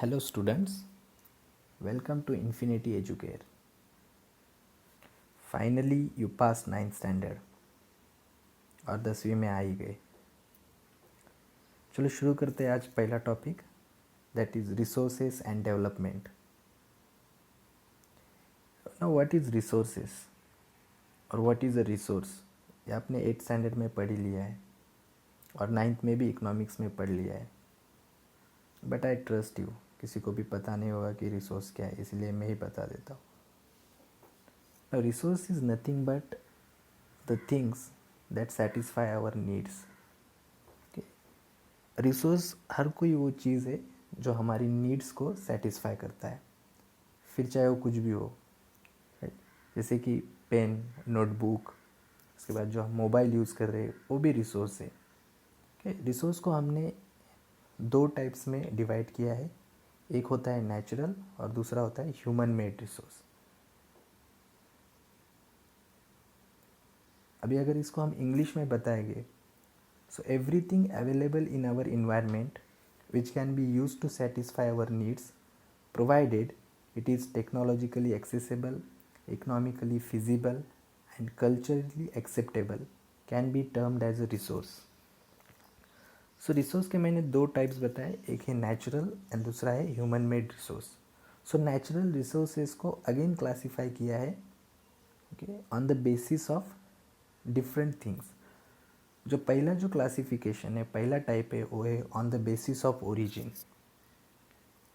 Hello students, welcome to Infinity Educare. Finally you passed 9th standard और 10वीं में आ ही गए. चलो शुरू करते हैं आज पहला topic, that is resources and development. Now what is resources और व्हाट इज़ अ रिसोर्स, ये आपने 8th स्टैंडर्ड में पढ़ ही लिया है और 9th में भी इकोनॉमिक्स में पढ़ लिया है. बट आई ट्रस्ट यू, किसी को भी पता नहीं होगा कि रिसोर्स क्या है, इसलिए मैं ही बता देता हूँ. Now, resource is nothing but the things that satisfy our needs. Okay? Resource हर कोई वो चीज़ है जो हमारी नीड्स को सेटिस्फाई करता है, फिर चाहे वो कुछ भी हो. right? जैसे कि पेन, नोटबुक, उसके बाद जो हम मोबाइल यूज़ कर रहे हैं वो भी रिसोर्स है. रिसोर्स को हमने दो टाइप्स में डिवाइड किया है. एक होता है नेचुरल और दूसरा होता है ह्यूमन मेड रिसोर्स. अभी अगर इसको हम इंग्लिश में बताएंगे, so everything available in our environment which can be use to satisfy our needs provided it is technologically accessible, economically feasible and culturally acceptable can be termed as a resource. So resource के मैंने दो types बताए, एक है natural and दूसरा है human made resource. So natural resources को again classify किया है on the basis of different things. जो पहला जो क्लासिफिकेशन है, पहला टाइप है, वो है on the basis of origin.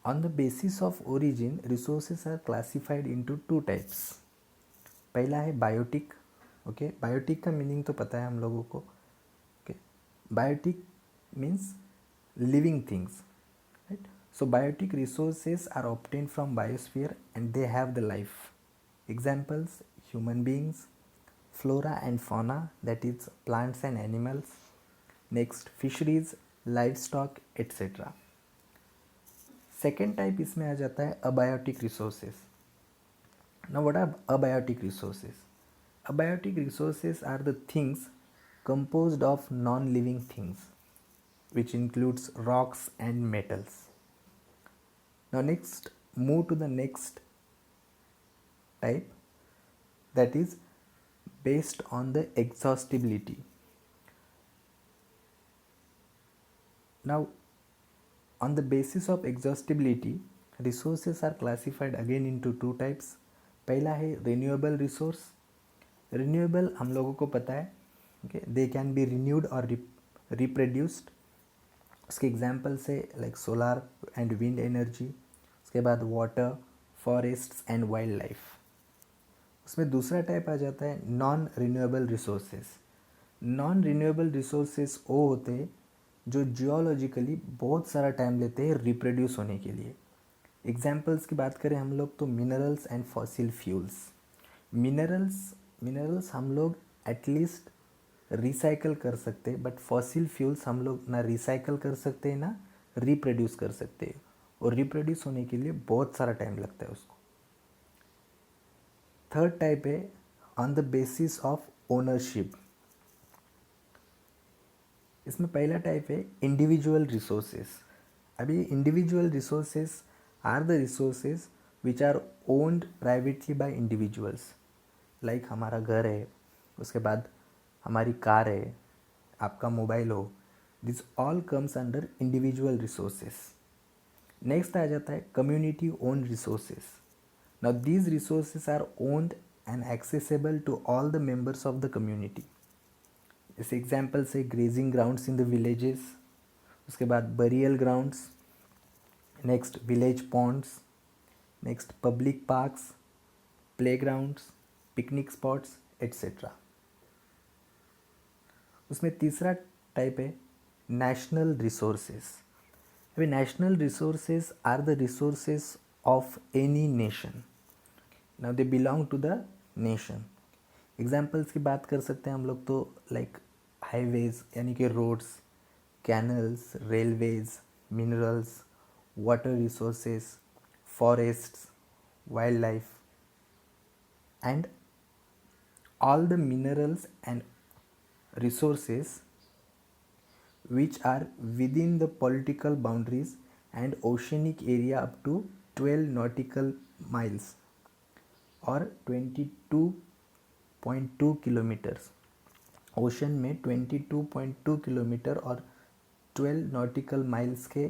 On the basis of origin resources are classified into two types. पहला है बायोटिक. ओके, बायोटिक का मीनिंग तो पता है हम लोगों को. Okay, biotic means living things, right. So biotic resources are obtained from biosphere and they have the life. Examples human beings, flora and fauna, that is plants and animals, next fisheries, livestock, etc. Second type इसमें आ जाता है abiotic resources. Now what are abiotic resources? Abiotic resources are the things composed of non-living things which includes rocks and metals. Now next move to the next type, that is based on the exhaustibility. Now on the basis of exhaustibility resources are classified again into two types. पहला है renewable resource. renewable हम लोगों को पता है, okay, they can be renewed or reproduced. उसके examples है like solar and wind energy. उसके बाद water, forests and wild life. उसमें दूसरा टाइप आ जाता है non renewable resources. Non renewable resources वो होते हैं जो जियोलॉजिकली बहुत सारा टाइम लेते हैं रिप्रोड्यूस होने के लिए. एग्जाम्पल्स की बात करें हम लोग तो minerals and fossil fuels. Minerals हम लोग एटलीस्ट रिसाइकल कर सकते हैं, बट फॉसिल फ्यूल्स हम लोग ना रिसाइकल कर सकते हैं ना रिप्रोड्यूस कर सकते हैं, और रिप्रोड्यूस होने के लिए बहुत सारा टाइम लगता है उसको. थर्ड टाइप है on the basis of ownership. इसमें पहला टाइप है इंडिविजुअल रिसोर्सेज. अभी individual resources are the resources which are owned privately by individuals. Like हमारा घर है, उसके बाद हमारी कार है, आपका मोबाइल हो, this all comes under individual resources. Next आ जाता है community own resources. Now these resources are owned and accessible to all the members of the community. जैसे एग्जाम्पल से grazing grounds in the villages, उसके बाद burial grounds, next village ponds, next public parks, playgrounds, picnic spots etcetera. उसमें तीसरा type है national resources. अभी national resources are the resources of any nation. Now they belong to the nation. Examples की बात कर सकते हैं हम लोग तो लाइक हाईवेज यानी कि roads, canals, railways, minerals, water resources, forests, wildlife and all the minerals and resources which are within the political boundaries and oceanic area up to 12 nautical miles और 22.2 किलोमीटर्स. ओशन में 22.2 kilometre और 12 nautical miles के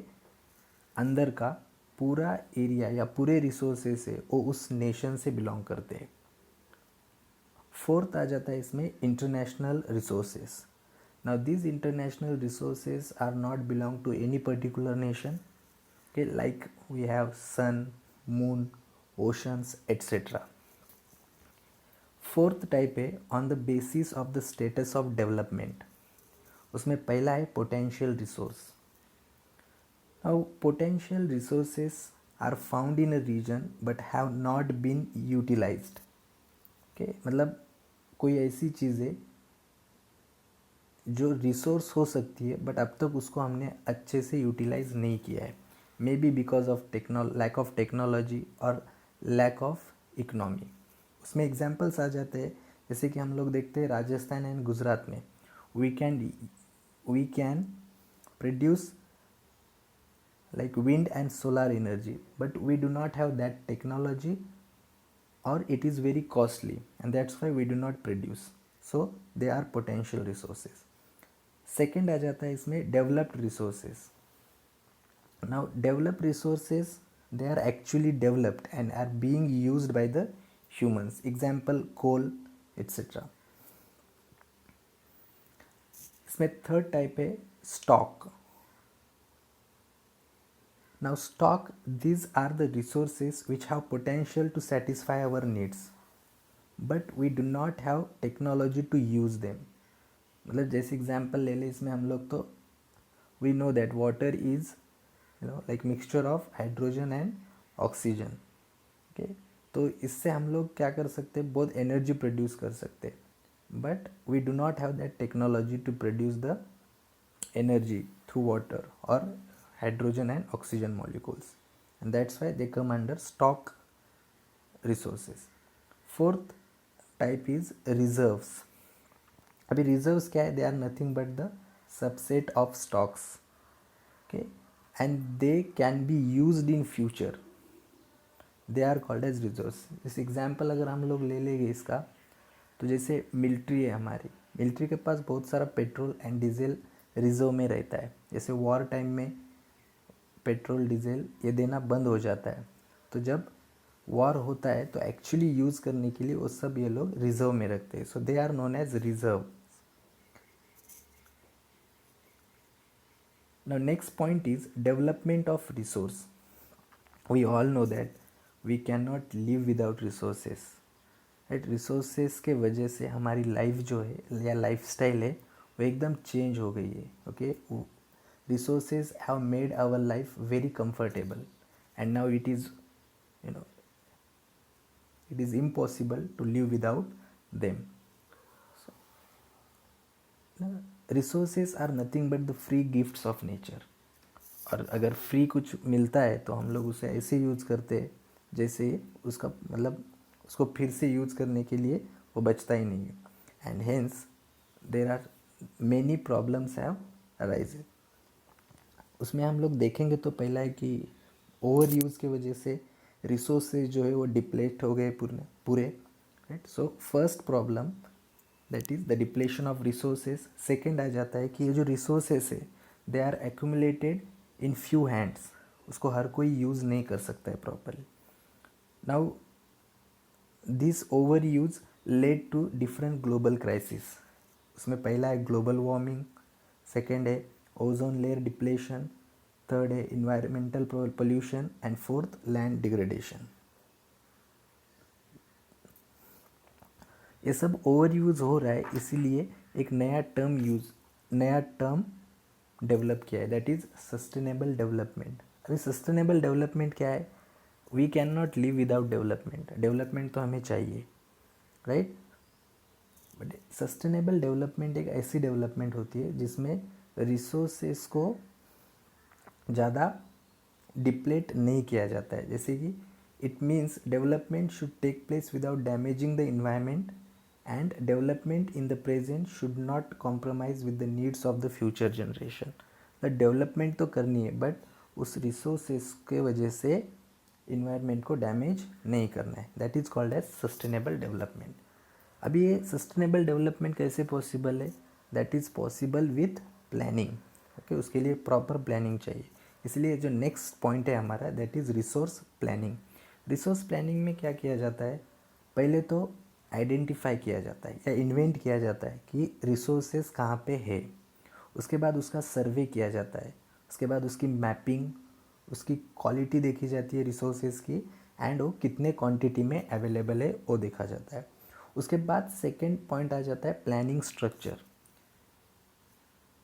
अंदर का पूरा area या पूरे resources है वो उस नेशन से बिलोंग करते हैं. फोर्थ आ जाता है इसमें international resources. Now this international resources are not belong to any particular nation. Okay, like we have sun, moon, oceans, etc. Fourth type है on the basis of the status of development. उसमें पहला है potential resource. Now potential resources are found in a region but have not been utilised. Okay, मतलब कोई ऐसी चीज़ है जो resource हो सकती है बट अब तक उसको हमने अच्छे से यूटिलाइज नहीं किया है. Maybe because of lack of technology और लैक ऑफ इकोनॉमी. उसमें एग्जांपल्स आ जाते हैं, जैसे कि हम लोग देखते हैं राजस्थान एंड गुजरात में we can produce like wind and solar energy, but we do not have that technology or it is very costly, and that's why we do not produce. So they are potential resources. Second आ जाता है इसमें developed resources. Now developed resources, they are actually developed and are being used by the humans. Example coal, etc. इसमें third type है stock. Now stock, these are the resources which have potential to satisfy our needs, but we do not have technology to use them. मतलब जैसे example ले लें इसमें हम लोग तो we know that water is like mixture of hydrogen and oxygen. Okay, तो इससे हम लोग क्या कर सकते हैं, बहुत एनर्जी प्रोड्यूस कर सकते हैं, but we do not have that technology to produce the energy through water और hydrogen and oxygen molecules, and that's why they come under stock resources. Fourth type is reserves. अभी reserves क्या है? They are nothing but the subset of stocks. Okay, and they can be used in future. They are called as reserves. इस example अगर हम लोग ले लेंगे इसका, तो जैसे मिलिट्री है हमारी, मिलिट्री के पास बहुत सारा पेट्रोल एंड डीजल रिजर्व में रहता है. जैसे वॉर टाइम में पेट्रोल डीजल ये देना बंद हो जाता है, तो जब वॉर होता है तो एक्चुअली यूज़ करने के लिए वो सब ये लोग रिजर्व में रखते हैं. So they are known as reserve. Now next point is development of resource. We all know that we can not live without resources. Right, resources के वजह से हमारी लाइफ जो है या लाइफ स्टाइल है वो एकदम चेंज हो गई है. Okay, resources have made our life very comfortable, and now it is it is impossible to live without them. So, resources are nothing but the free gifts of nature. और अगर free कुछ मिलता है तो हम लोग उसे ऐसे यूज़ करते हैं जैसे उसका मतलब उसको फिर से यूज़ करने के लिए वो बचता ही नहीं है. And hence there are many problems have arise. उसमें हम लोग देखेंगे तो पहला है कि ओवर यूज़ की वजह से रिसोर्सेज जो है वो डिप्लेट हो गए पूरे. Right, so first problem that is the depletion of resources. Second आ जाता है कि ये जो रिसोर्सेज है they are accumulated in few hands. उसको हर कोई यूज़ नहीं कर सकता है properly. Now this over use led to different global crisis. उसमें पहला है ग्लोबल वार्मिंग, सेकेंड है ओजोन लेयर डिप्लेशन, थर्ड है environmental pollution and fourth land degradation. ये सब ओवर यूज़ हो रहा है, इसीलिए एक नया टर्म डेवलप किया है, दैट इज़ सस्टेनेबल डेवलपमेंट. अभी सस्टेनेबल डेवलपमेंट क्या है? We can not live without development. Development तो हमें चाहिए, राइट, बट सस्टेनेबल डेवलपमेंट एक ऐसी डेवलपमेंट होती है जिसमें रिसोर्सेस को ज़्यादा डिप्लेट नहीं किया जाता है. जैसे कि it means development should take place without damaging the environment, and development in the present should not compromise with the needs of the future generation. The development तो करनी है बट उस रिसोर्सेस के वजह से इन्वायरमेंट को डैमेज नहीं करना है, that is called as sustainable development. अभी ये सस्टेनेबल डेवलपमेंट कैसे पॉसिबल है? That is possible with planning. Okay, उसके लिए प्रॉपर प्लानिंग चाहिए। इसलिए जो नेक्स्ट पॉइंट है हमारा, that is resource planning. Resource planning में क्या किया जाता है? पहले तो आइडेंटिफाई किया जाता है या इन्वेंट किया जाता है कि रिसोर्सेज कहाँ पे है। उसके बाद उसका सर्वे किया जाता है, उसके बाद उसकी मैपिंग, उसकी क्वालिटी देखी जाती है रिसोर्सेज की, एंड वो कितने क्वांटिटी में अवेलेबल है वो देखा जाता है। उसके बाद सेकंड पॉइंट आ जाता है प्लानिंग स्ट्रक्चर।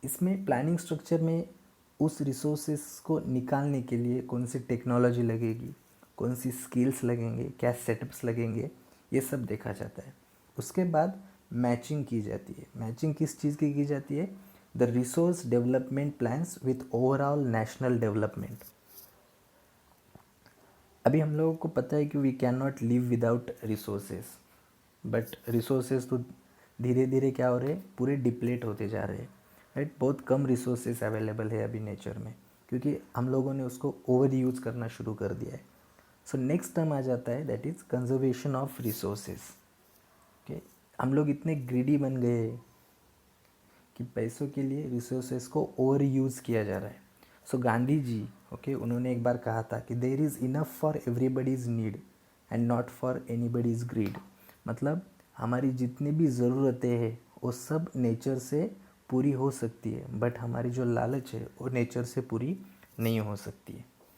इसमें प्लानिंग स्ट्रक्चर में उस रिसोर्सेस को निकालने के लिए कौन सी टेक्नोलॉजी लगेगी, कौन सी स्किल्स लगेंगे, क्या सेटअप्स लगेंगे, ये सब देखा जाता है। उसके बाद मैचिंग की जाती है। मैचिंग किस चीज़ की जाती है? The resource development plans with overall national development. अभी हम लोगों को पता है कि we can not live without resources, but resources तो धीरे धीरे क्या हो रहे हैं? पूरे डिप्लेट होते जा रहे हैं, राइट। बहुत कम रिसोर्सेज अवेलेबल है अभी नेचर में, क्योंकि हम लोगों ने उसको ओवर यूज़ करना शुरू कर दिया है। सो नेक्स्ट टर्म आ जाता है, that is conservation of resources. Okay, हम लोग इतने ग्रीडी बन गए कि पैसों के लिए रिसोर्सेज को ओवर यूज़ किया जा रहा है। सो गांधी जी, ओके, उन्होंने एक बार कहा था कि there is enough for everybody's need and not for anybody's greed. मतलब हमारी जितनी भी ज़रूरतें हैं वो सब नेचर से पूरी हो सकती है, बट हमारी जो लालच है वो नेचर से पूरी नहीं हो सकती है।